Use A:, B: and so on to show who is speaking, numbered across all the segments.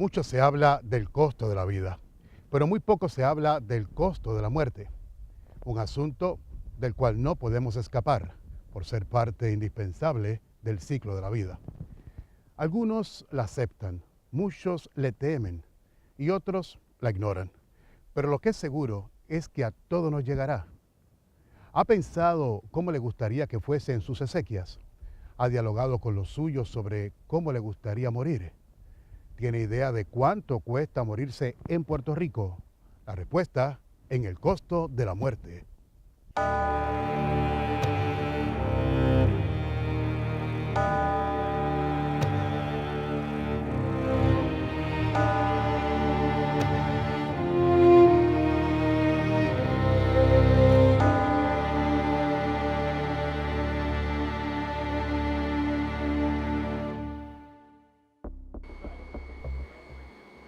A: Mucho se habla del costo de la vida, pero muy poco se habla del costo de la muerte, un asunto del cual no podemos escapar por ser parte indispensable del ciclo de la vida. Algunos la aceptan, muchos le temen y otros la ignoran, pero lo que es seguro es que a todos nos llegará. ¿Ha pensado cómo le gustaría que fuesen sus exequias? ¿Ha dialogado con los suyos sobre cómo le gustaría morir? ¿Tiene idea de cuánto cuesta morirse en Puerto Rico? La respuesta en el costo de la muerte.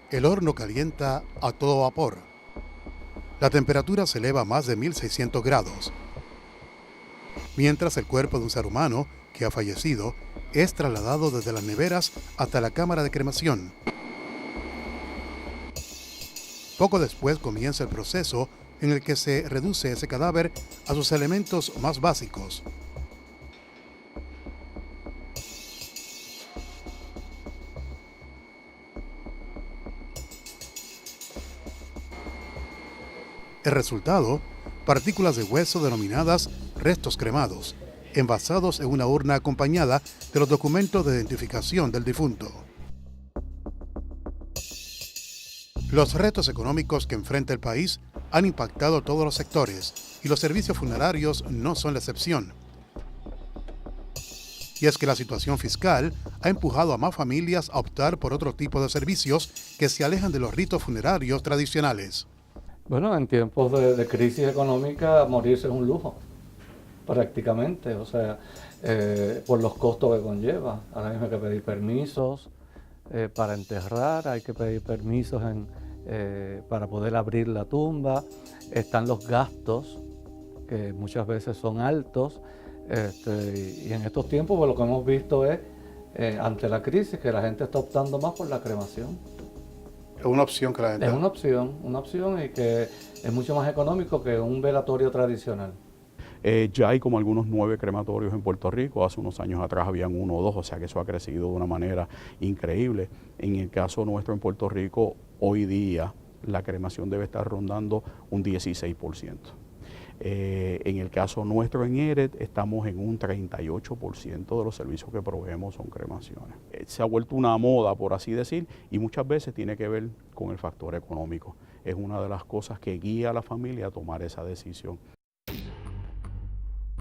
A: El horno calienta a todo vapor. La temperatura se eleva a más de 1600 grados, mientras el cuerpo de un ser humano que ha fallecido es trasladado desde las neveras hasta la cámara de cremación. Poco después comienza el proceso en el que se reduce ese cadáver a sus elementos más básicos. El resultado, partículas de hueso denominadas restos cremados, envasados en una urna acompañada de los documentos de identificación del difunto. Los retos económicos que enfrenta el país han impactado todos los sectores y los servicios funerarios no son la excepción. Y es que la situación fiscal ha empujado a más familias a optar por otro tipo de servicios que se alejan de los ritos funerarios tradicionales.
B: Bueno, en tiempos de crisis económica, morirse es un lujo, prácticamente, o sea, por los costos que conlleva. Ahora mismo hay que pedir permisos para enterrar, hay que pedir permisos para poder abrir la tumba, están los gastos, que muchas veces son altos, y en estos tiempos pues, lo que hemos visto es, ante la crisis, que la gente está optando más por la cremación.
A: Es una opción que la gente...
B: Es una opción y que es mucho más económico que un velatorio tradicional.
C: Ya hay como algunos 9 crematorios en Puerto Rico, hace unos años atrás habían 1 o 2, o sea que eso ha crecido de una manera increíble. En el caso nuestro en Puerto Rico, hoy día la cremación debe estar rondando un 16%. En el caso nuestro en ERED estamos en un 38% de los servicios que proveemos son cremaciones. Se ha vuelto una moda, por así decir, y muchas veces tiene que ver con el factor económico. Es una de las cosas que guía a la familia a tomar esa decisión.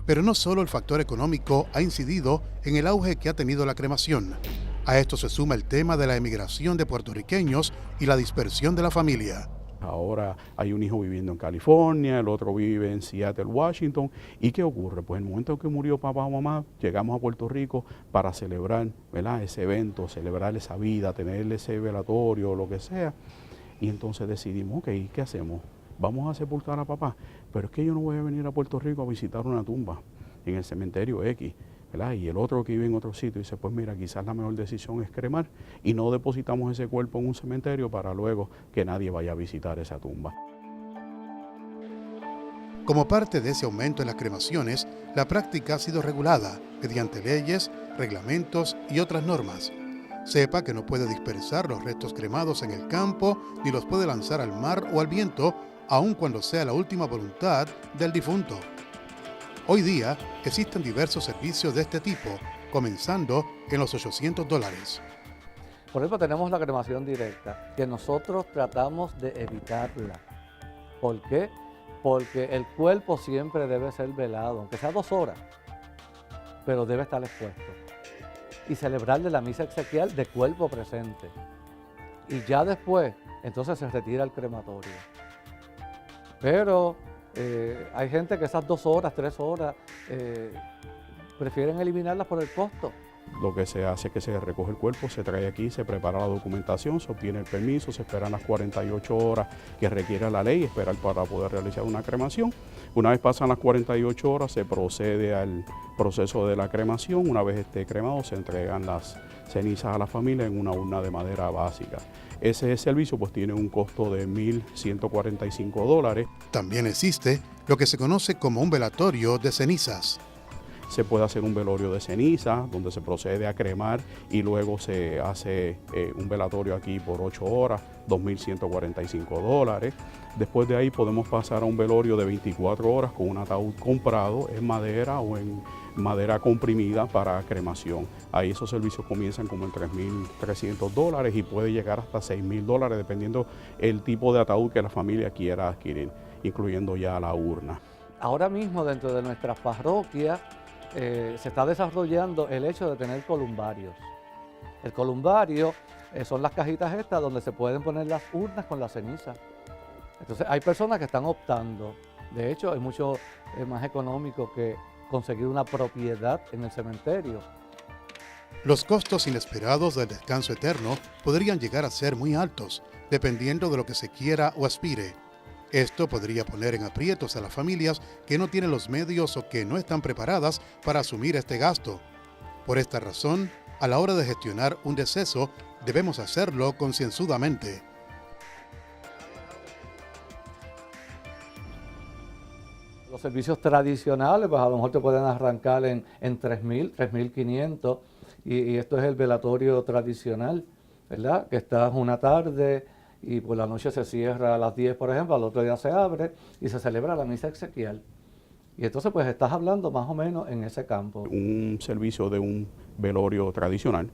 A: Pero no solo el factor económico ha incidido en el auge que ha tenido la cremación. A esto se suma el tema de la emigración de puertorriqueños y la dispersión de la familia.
C: Ahora hay un hijo viviendo en California, el otro vive en Seattle, Washington. ¿Y qué ocurre? Pues en el momento en que murió papá o mamá, llegamos a Puerto Rico para celebrar, ¿verdad?, ese evento, celebrar esa vida, tener ese velatorio, lo que sea. Y entonces decidimos, ok, ¿qué hacemos? Vamos a sepultar a papá, pero es que yo no voy a venir a Puerto Rico a visitar una tumba en el cementerio X, ¿verdad? Y el otro que vive en otro sitio dice, pues mira, quizás la mejor decisión es cremar y no depositamos ese cuerpo en un cementerio para luego que nadie vaya a visitar esa tumba.
A: Como parte de ese aumento en las cremaciones, la práctica ha sido regulada mediante leyes, reglamentos y otras normas. Sepa que no puede dispersar los restos cremados en el campo ni los puede lanzar al mar o al viento, aun cuando sea la última voluntad del difunto. Hoy día existen diversos servicios de este tipo, comenzando en los $800.
B: Por ejemplo, tenemos la cremación directa, que nosotros tratamos de evitarla. ¿Por qué? Porque el cuerpo siempre debe ser velado, aunque sea 2 horas, pero debe estar expuesto. Y celebrarle la misa exequial de cuerpo presente. Y ya después, entonces se retira el crematorio. Pero hay gente que esas 2 horas, 3 horas, prefieren eliminarlas por el costo.
C: Lo que se hace es que se recoge el cuerpo, se trae aquí, se prepara la documentación, se obtiene el permiso, se esperan las 48 horas que requiere la ley, esperar para poder realizar una cremación. Una vez pasan las 48 horas, se procede al proceso de la cremación. Una vez esté cremado, se entregan las cenizas a la familia en una urna de madera básica. Ese servicio pues tiene un costo de $1,145.
A: También existe lo que se conoce como un velatorio de cenizas.
C: Se puede hacer un velorio de ceniza, donde se procede a cremar y luego se hace un velatorio aquí por 8 horas, $2,145. Después de ahí podemos pasar a un velorio de 24 horas con un ataúd comprado en madera o en madera comprimida para cremación. Ahí esos servicios comienzan como en $3,300 y puede llegar hasta $6,000 dependiendo el tipo de ataúd que la familia quiera adquirir, incluyendo ya la urna.
B: Ahora mismo dentro de nuestras parroquias se está desarrollando el hecho de tener columbarios. El columbario son las cajitas estas donde se pueden poner las urnas con la ceniza. Entonces hay personas que están optando. De hecho, es mucho más económico que conseguir una propiedad en el cementerio.
A: Los costos inesperados del descanso eterno podrían llegar a ser muy altos, dependiendo de lo que se quiera o aspire. Esto podría poner en aprietos a las familias que no tienen los medios o que no están preparadas para asumir este gasto. Por esta razón, a la hora de gestionar un deceso, debemos hacerlo concienzudamente.
B: Los servicios tradicionales, pues a lo mejor te pueden arrancar en 3,000, 3,500, y esto es el velatorio tradicional, ¿verdad? Que estás una tarde y por la noche se cierra a las 10, por ejemplo, al otro día se abre y se celebra la misa exequial. Y entonces pues estás hablando más o menos en ese campo.
C: Un servicio de un velorio tradicional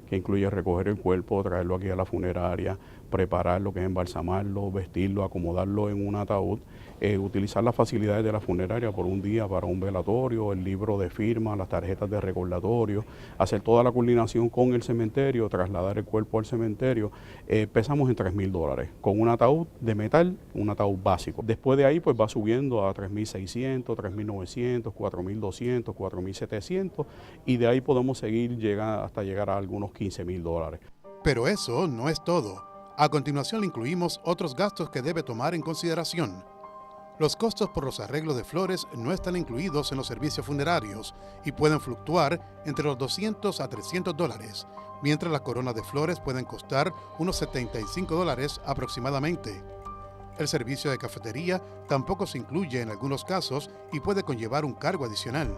C: que incluye recoger el cuerpo, traerlo aquí a la funeraria, prepararlo, que es embalsamarlo, vestirlo, acomodarlo en un ataúd, utilizar las facilidades de la funeraria por un día para un velatorio, el libro de firma, las tarjetas de recordatorio, hacer toda la coordinación con el cementerio, trasladar el cuerpo al cementerio. Pesamos en $3,000 con un ataúd de metal, un ataúd básico. Después de ahí pues va subiendo a 3,600, 3,900, 4,200, 4,700 y de ahí podemos seguir hasta llegar a algunos $15,000.
A: Pero eso no es todo. A continuación le incluimos otros gastos que debe tomar en consideración. Los costos por los arreglos de flores no están incluidos en los servicios funerarios y pueden fluctuar entre los $200 a $300, mientras las coronas de flores pueden costar unos $75 aproximadamente. El servicio de cafetería tampoco se incluye en algunos casos y puede conllevar un cargo adicional.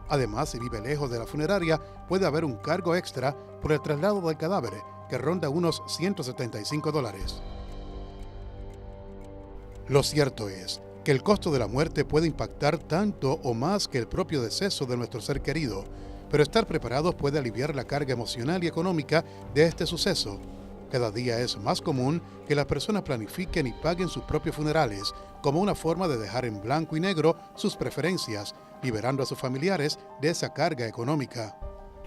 A: Además, si vive lejos de la funeraria, puede haber un cargo extra por el traslado del cadáver, que ronda unos $175. Lo cierto es que el costo de la muerte puede impactar tanto o más que el propio deceso de nuestro ser querido, pero estar preparados puede aliviar la carga emocional y económica de este suceso. Cada día es más común que las personas planifiquen y paguen sus propios funerales como una forma de dejar en blanco y negro sus preferencias, liberando a sus familiares de esa carga económica.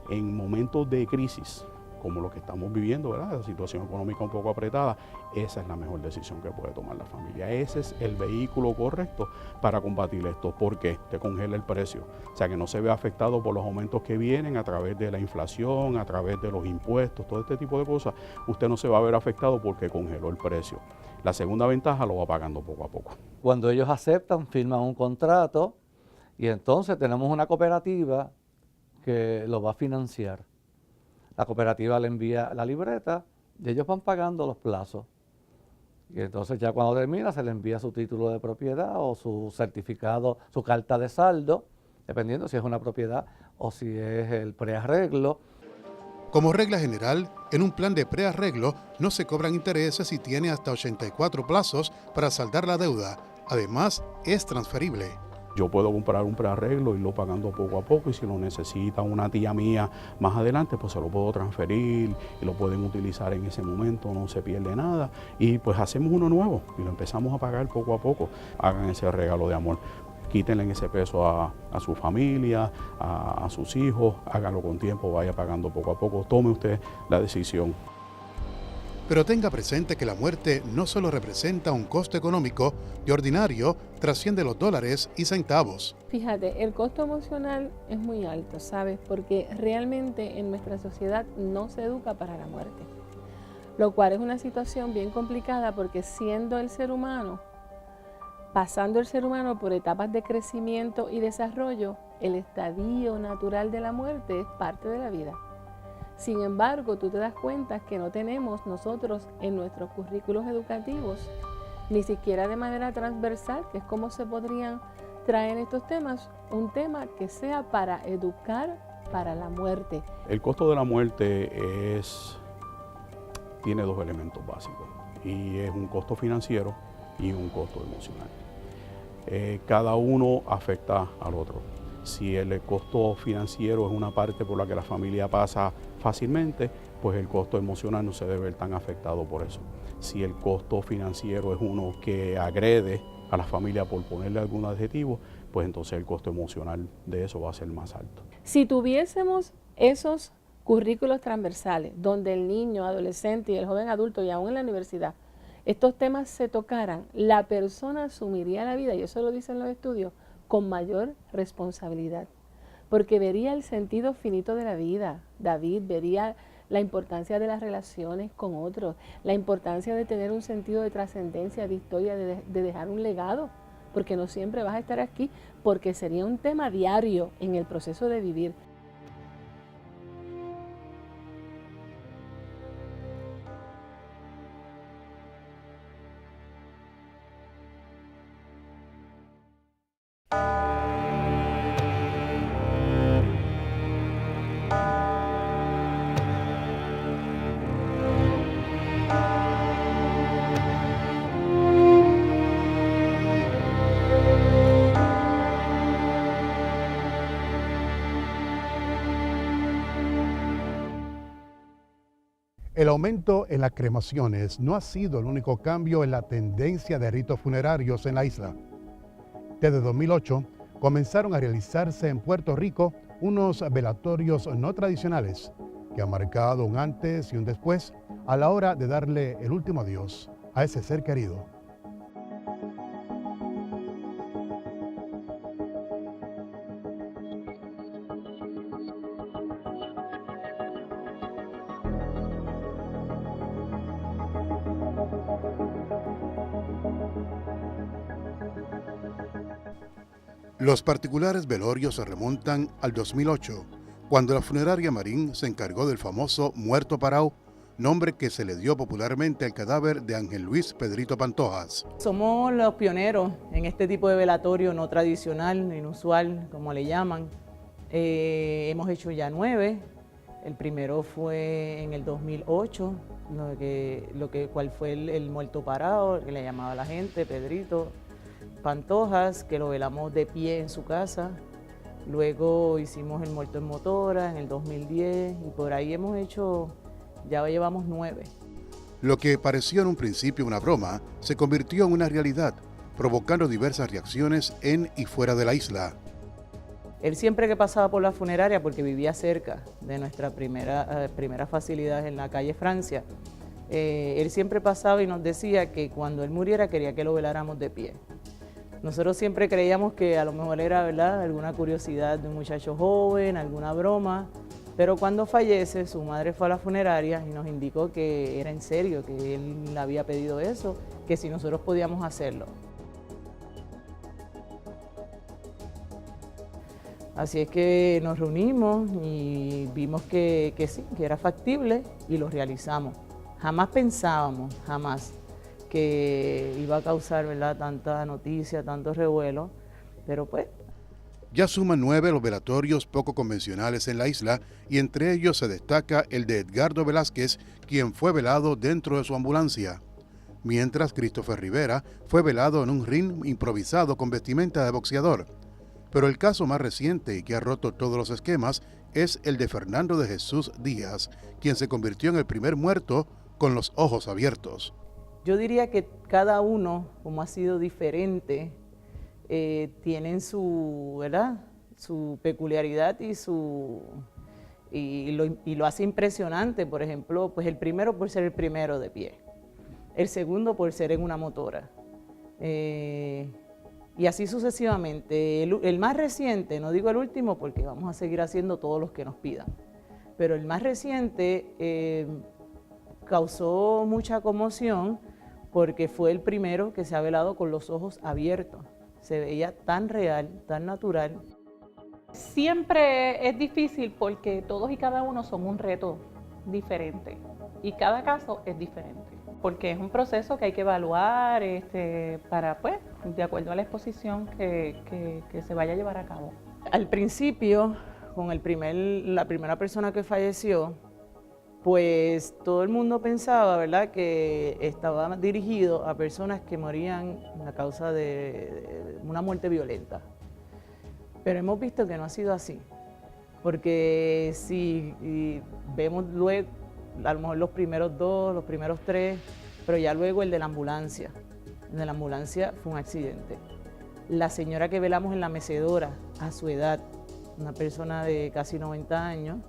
C: En momentos de crisis, como lo que estamos viviendo, ¿verdad? La situación económica un poco apretada, esa es la mejor decisión que puede tomar la familia. Ese es el vehículo correcto para combatir esto, porque te congela el precio. O sea, que no se ve afectado por los aumentos que vienen a través de la inflación, a través de los impuestos, todo este tipo de cosas. Usted no se va a ver afectado porque congeló el precio. La segunda ventaja lo va pagando poco a poco.
B: Cuando ellos aceptan, firman un contrato y entonces tenemos una cooperativa que lo va a financiar. La cooperativa le envía la libreta y ellos van pagando los plazos. Y entonces ya cuando termina se le envía su título de propiedad o su certificado, su carta de saldo, dependiendo si es una propiedad o si es el prearreglo.
A: Como regla general, en un plan de prearreglo no se cobran intereses y tiene hasta 84 plazos para saldar la deuda. Además, es transferible.
C: Yo puedo comprar un prearreglo, irlo pagando poco a poco y si lo necesita una tía mía más adelante, pues se lo puedo transferir y lo pueden utilizar en ese momento, no se pierde nada. Y pues hacemos uno nuevo y lo empezamos a pagar poco a poco. Hagan ese regalo de amor. Quítenle ese peso a su familia, a sus hijos, háganlo con tiempo, vaya pagando poco a poco, tome usted la decisión.
A: Pero tenga presente que la muerte no solo representa un costo económico, de ordinario trasciende los dólares y centavos.
D: Fíjate, el costo emocional es muy alto, ¿sabes? Porque realmente en nuestra sociedad no se educa para la muerte. Lo cual es una situación bien complicada porque siendo el ser humano, pasando el ser humano por etapas de crecimiento y desarrollo, el estadio natural de la muerte es parte de la vida. Sin embargo, tú te das cuenta que no tenemos nosotros en nuestros currículos educativos, ni siquiera de manera transversal, que es como se podrían traer estos temas, un tema que sea para educar para la muerte.
C: El costo de la muerte tiene dos elementos básicos, y es un costo financiero y un costo emocional. Cada uno afecta al otro. Si el costo financiero es una parte por la que la familia pasa fácilmente, pues el costo emocional no se debe ver tan afectado por eso. Si el costo financiero es uno que agrede a la familia por ponerle algún adjetivo, pues entonces el costo emocional de eso va a ser más alto.
D: Si tuviésemos esos currículos transversales donde el niño, adolescente y el joven adulto y aún en la universidad, estos temas se tocaran, la persona asumiría la vida, y eso lo dicen los estudios, con mayor responsabilidad, porque vería el sentido finito de la vida. David vería la importancia de las relaciones con otros, la importancia de tener un sentido de trascendencia, de historia, de dejar un legado, porque no siempre vas a estar aquí, porque sería un tema diario en el proceso de vivir.
A: El aumento en las cremaciones no ha sido el único cambio en la tendencia de ritos funerarios en la isla. Desde 2008 comenzaron a realizarse en Puerto Rico unos velatorios no tradicionales que han marcado un antes y un después a la hora de darle el último adiós a ese ser querido. Los particulares velorios se remontan al 2008, cuando la funeraria Marín se encargó del famoso Muerto Parao, nombre que se le dio popularmente al cadáver de Ángel Luis Pedrito Pantojas.
E: Somos los pioneros en este tipo de velatorio no tradicional, inusual, como le llaman. Hemos hecho ya 9. El primero fue en el 2008, cual fue el Muerto Parao, que le llamaba la gente, Pedrito Pantojas, que lo velamos de pie en su casa. Luego hicimos el Muerto en Motora en el 2010 y por ahí hemos hecho, ya llevamos 9.
A: Lo que pareció en un principio una broma se convirtió en una realidad, provocando diversas reacciones en y fuera de la isla.
E: Él siempre que pasaba por la funeraria, porque vivía cerca de nuestra primera facilidad en la calle Francia, él siempre pasaba y nos decía que cuando él muriera quería que lo veláramos de pie. Nosotros siempre creíamos que a lo mejor era, ¿verdad?, alguna curiosidad de un muchacho joven, alguna broma, pero cuando fallece, su madre fue a la funeraria y nos indicó que era en serio, que él le había pedido eso, que si nosotros podíamos hacerlo. Así es que nos reunimos y vimos que sí, que era factible y lo realizamos. Jamás pensábamos, jamás, que iba a causar, ¿verdad?, tanta noticia, tanto revuelo, pero pues.
A: Ya suman 9 los velatorios poco convencionales en la isla y entre ellos se destaca el de Edgardo Velázquez, quien fue velado dentro de su ambulancia, mientras Christopher Rivera fue velado en un ring improvisado con vestimenta de boxeador. Pero el caso más reciente y que ha roto todos los esquemas es el de Fernando de Jesús Díaz, quien se convirtió en el primer muerto con los ojos abiertos.
E: Yo diría que cada uno, como ha sido diferente, tienen su, ¿verdad?, su peculiaridad y lo hace impresionante. Por ejemplo, pues el primero por ser el primero de pie, el segundo por ser en una motora, y así sucesivamente. El más reciente, no digo el último porque vamos a seguir haciendo todos los que nos pidan, pero el más reciente causó mucha conmoción porque fue el primero que se ha velado con los ojos abiertos. Se veía tan real, tan natural.
F: Siempre es difícil porque todos y cada uno son un reto diferente y cada caso es diferente, porque es un proceso que hay que evaluar para, pues, de acuerdo a la exposición que se vaya a llevar a cabo.
E: Al principio, con la primera persona que falleció, pues todo el mundo pensaba, ¿verdad?, que estaba dirigido a personas que morían a causa de una muerte violenta. Pero hemos visto que no ha sido así, porque si vemos luego, a lo mejor los primeros 2, los primeros 3, pero ya luego el de la ambulancia. El de la ambulancia fue un accidente. La señora que velamos en la mecedora, a su edad, una persona de casi 90 años,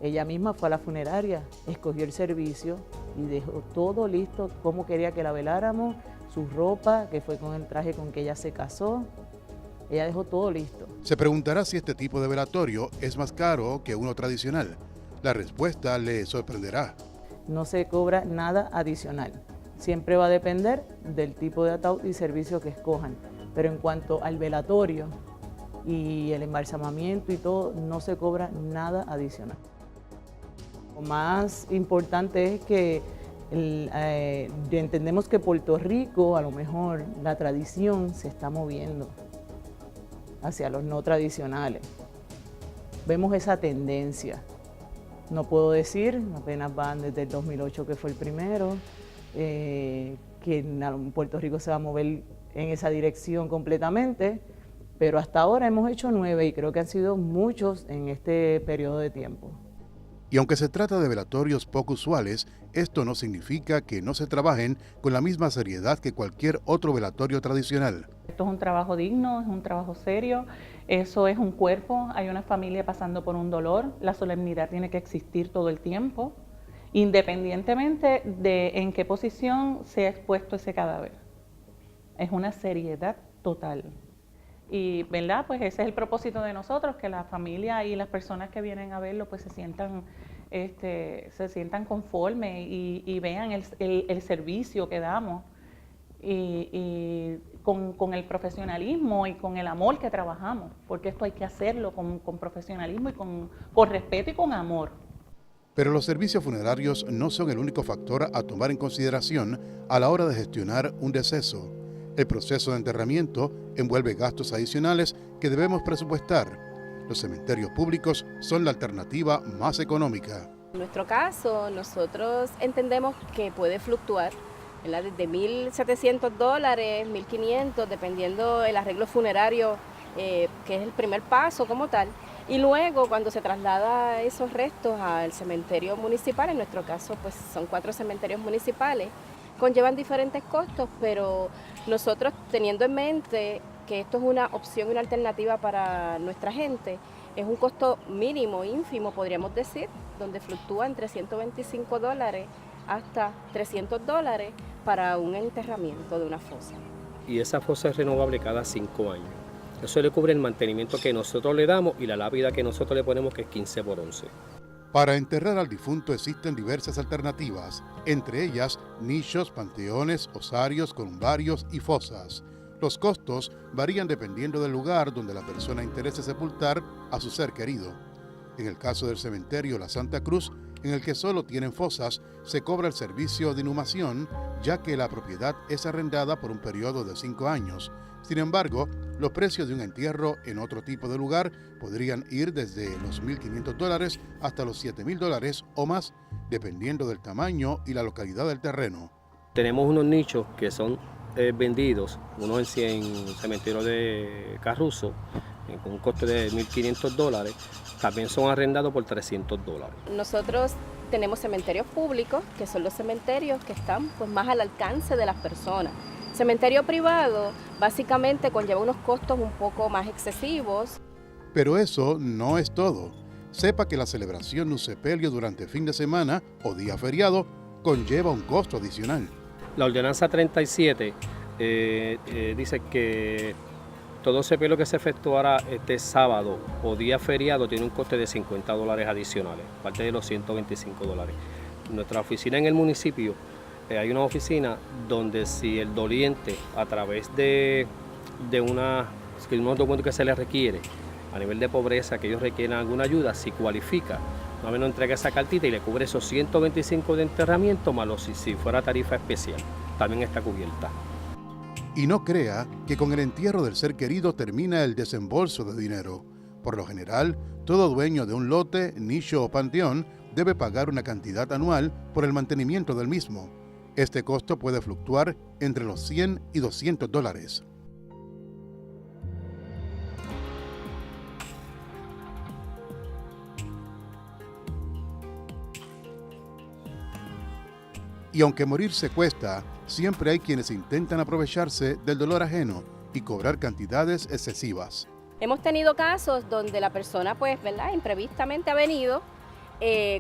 E: ella misma fue a la funeraria, escogió el servicio y dejó todo listo, cómo quería que la veláramos, su ropa, que fue con el traje con que ella se casó. Ella dejó todo listo.
A: Se preguntará si este tipo de velatorio es más caro que uno tradicional. La respuesta le sorprenderá.
E: No se cobra nada adicional. Siempre va a depender del tipo de ataúd y servicio que escojan. Pero en cuanto al velatorio y el embalsamamiento y todo, no se cobra nada adicional. Lo más importante es que entendemos que Puerto Rico, a lo mejor la tradición se está moviendo hacia los no tradicionales. Vemos esa tendencia. No puedo decir, apenas van desde el 2008 que fue el primero, que en Puerto Rico se va a mover en esa dirección completamente, pero hasta ahora hemos hecho 9 y creo que han sido muchos en este periodo de tiempo.
A: Y aunque se trata de velatorios poco usuales, esto no significa que no se trabajen con la misma seriedad que cualquier otro velatorio tradicional.
F: Esto es un trabajo digno, es un trabajo serio, eso es un cuerpo, hay una familia pasando por un dolor, la solemnidad tiene que existir todo el tiempo, independientemente de en qué posición sea expuesto ese cadáver. Es una seriedad total. Y, ¿verdad?, pues ese es el propósito de nosotros, que la familia y las personas que vienen a verlo pues se sientan conformes y vean el servicio que damos y con el profesionalismo y con el amor que trabajamos, porque esto hay que hacerlo con profesionalismo y con respeto y con amor.
A: Pero los servicios funerarios no son el único factor a tomar en consideración a la hora de gestionar un deceso. El proceso de enterramiento envuelve gastos adicionales que debemos presupuestar. Los cementerios públicos son la alternativa más económica.
G: En nuestro caso, nosotros entendemos que puede fluctuar, ¿verdad?, desde $1,700, $1,500, dependiendo el arreglo funerario, que es el primer paso como tal. Y luego, cuando se traslada esos restos al cementerio municipal, en nuestro caso pues son 4 cementerios municipales, conllevan diferentes costos, pero nosotros, teniendo en mente que esto es una opción y una alternativa para nuestra gente, es un costo mínimo, ínfimo, podríamos decir, donde fluctúa entre $125 hasta $300 para un enterramiento de una fosa.
H: Y esa fosa es renovable cada 5 años. Eso le cubre el mantenimiento que nosotros le damos y la lápida que nosotros le ponemos, que es 15x11.
A: Para enterrar al difunto existen diversas alternativas, entre ellas nichos, panteones, osarios, columbarios y fosas. Los costos varían dependiendo del lugar donde la persona interese sepultar a su ser querido. En el caso del cementerio La Santa Cruz, en el que solo tienen fosas, se cobra el servicio de inhumación, ya que la propiedad es arrendada por un periodo de 5 años. Sin embargo, los precios de un entierro en otro tipo de lugar podrían ir desde los $1,500 hasta los $7,000 o más, dependiendo del tamaño y la localidad del terreno.
H: Tenemos unos nichos que son vendidos, uno en cementerio de Carruzo, con un coste de $1,500, también son arrendados por $300.
G: Nosotros tenemos cementerios públicos, que son los cementerios que están pues más al alcance de las personas. Cementerio privado básicamente conlleva unos costos un poco más excesivos.
A: Pero eso no es todo. Sepa que la celebración de un sepelio durante fin de semana o día feriado conlleva un costo adicional.
H: La ordenanza 37 dice que todo sepelio que se efectuará este sábado o día feriado tiene un coste de $50 adicionales, parte de los $125. Nuestra oficina en el municipio, hay una oficina donde si el doliente, a través de unos documentos que se le requiere, a nivel de pobreza, que ellos requieren alguna ayuda, si cualifica, Una vez nos entrega esa cartita y le cubre esos 125 de enterramiento, más si fuera tarifa especial, también está cubierta.
A: Y no crea que con el entierro del ser querido termina el desembolso de dinero. Por lo general, todo dueño de un lote, nicho o panteón debe pagar una cantidad anual por el mantenimiento del mismo. Este costo puede fluctuar entre los 100 y 200 dólares. Y aunque morirse cuesta, siempre hay quienes intentan aprovecharse del dolor ajeno y cobrar cantidades excesivas.
G: Hemos tenido casos donde la persona, pues, ¿verdad?, imprevistamente ha venido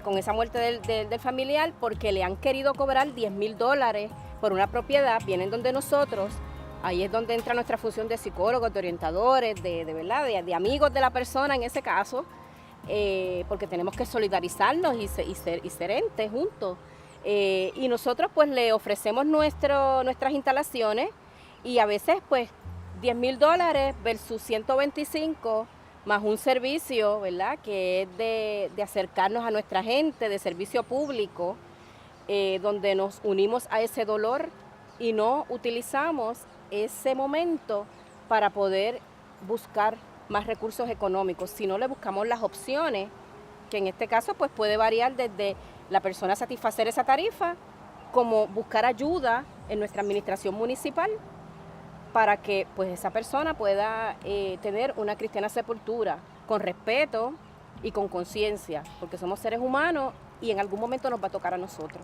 G: con esa muerte del familiar porque le han querido cobrar $10,000 por una propiedad, vienen donde nosotros, ahí es donde entra nuestra función de psicólogos, de orientadores, de amigos de la persona en ese caso, porque tenemos que solidarizarnos y ser entes juntos. Y nosotros pues le ofrecemos nuestras instalaciones y a veces pues $10,000 versus 125 más un servicio, ¿verdad?, que es de acercarnos a nuestra gente, de servicio público, donde nos unimos a ese dolor y no utilizamos ese momento para poder buscar más recursos económicos, sino le buscamos las opciones, que en este caso pues puede variar desde la persona satisfacer esa tarifa, como buscar ayuda en nuestra administración municipal para que pues esa persona pueda tener una cristiana sepultura con respeto y con conciencia, porque somos seres humanos y en algún momento nos va a tocar a nosotros.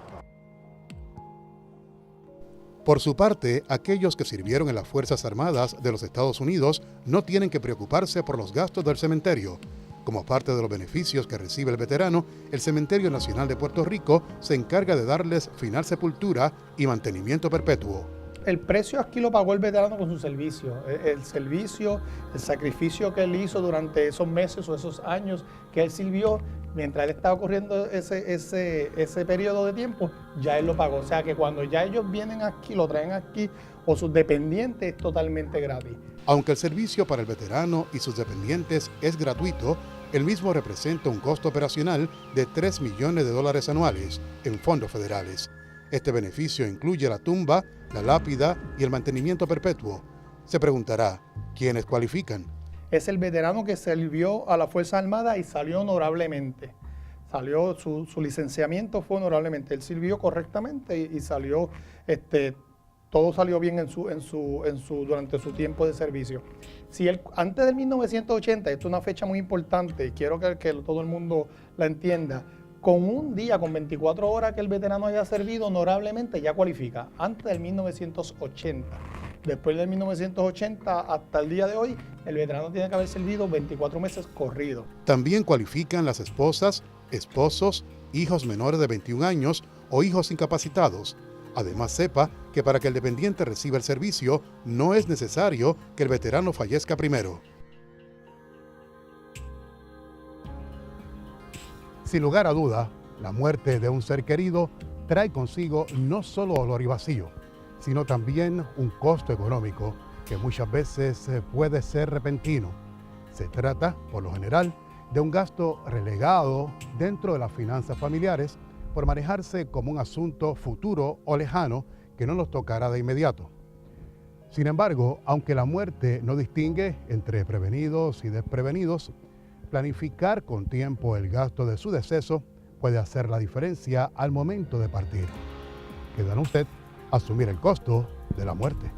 A: Por su parte, aquellos que sirvieron en las Fuerzas Armadas de los Estados Unidos no tienen que preocuparse por los gastos del cementerio. Como parte de los beneficios que recibe el veterano, el Cementerio Nacional de Puerto Rico se encarga de darles final sepultura y mantenimiento perpetuo.
I: El precio aquí lo pagó el veterano con su servicio. El servicio, el sacrificio que él hizo durante esos meses o esos años que él sirvió, mientras él estaba corriendo ese periodo de tiempo, ya él lo pagó. O sea que cuando ya ellos vienen aquí, lo traen aquí, o sus dependientes, es totalmente gratis.
A: Aunque el servicio para el veterano y sus dependientes es gratuito, el mismo representa un costo operacional de $3 millones anuales en fondos federales. Este beneficio incluye la tumba, la lápida y el mantenimiento perpetuo. Se preguntará, ¿quiénes cualifican?
I: Es el veterano que sirvió a la Fuerza Armada y salió honorablemente. Su licenciamiento fue honorablemente. Él sirvió correctamente y salió, todo salió bien durante su tiempo de servicio. Si él, antes del 1980, esto es una fecha muy importante y quiero que todo el mundo la entienda, con un día, con 24 horas que el veterano haya servido honorablemente, ya cualifica. Antes del 1980. Después del 1980 hasta el día de hoy, el veterano tiene que haber servido 24 meses corridos.
A: También cualifican las esposas, esposos, hijos menores de 21 años o hijos incapacitados. Además, sepa que para que el dependiente reciba el servicio, no es necesario que el veterano fallezca primero. Sin lugar a duda, la muerte de un ser querido trae consigo no solo dolor y vacío, sino también un costo económico que muchas veces puede ser repentino. Se trata, por lo general, de un gasto relegado dentro de las finanzas familiares por manejarse como un asunto futuro o lejano que no nos tocará de inmediato. Sin embargo, aunque la muerte no distingue entre prevenidos y desprevenidos, planificar con tiempo el gasto de su deceso puede hacer la diferencia al momento de partir. Queda en usted asumir el costo de la muerte.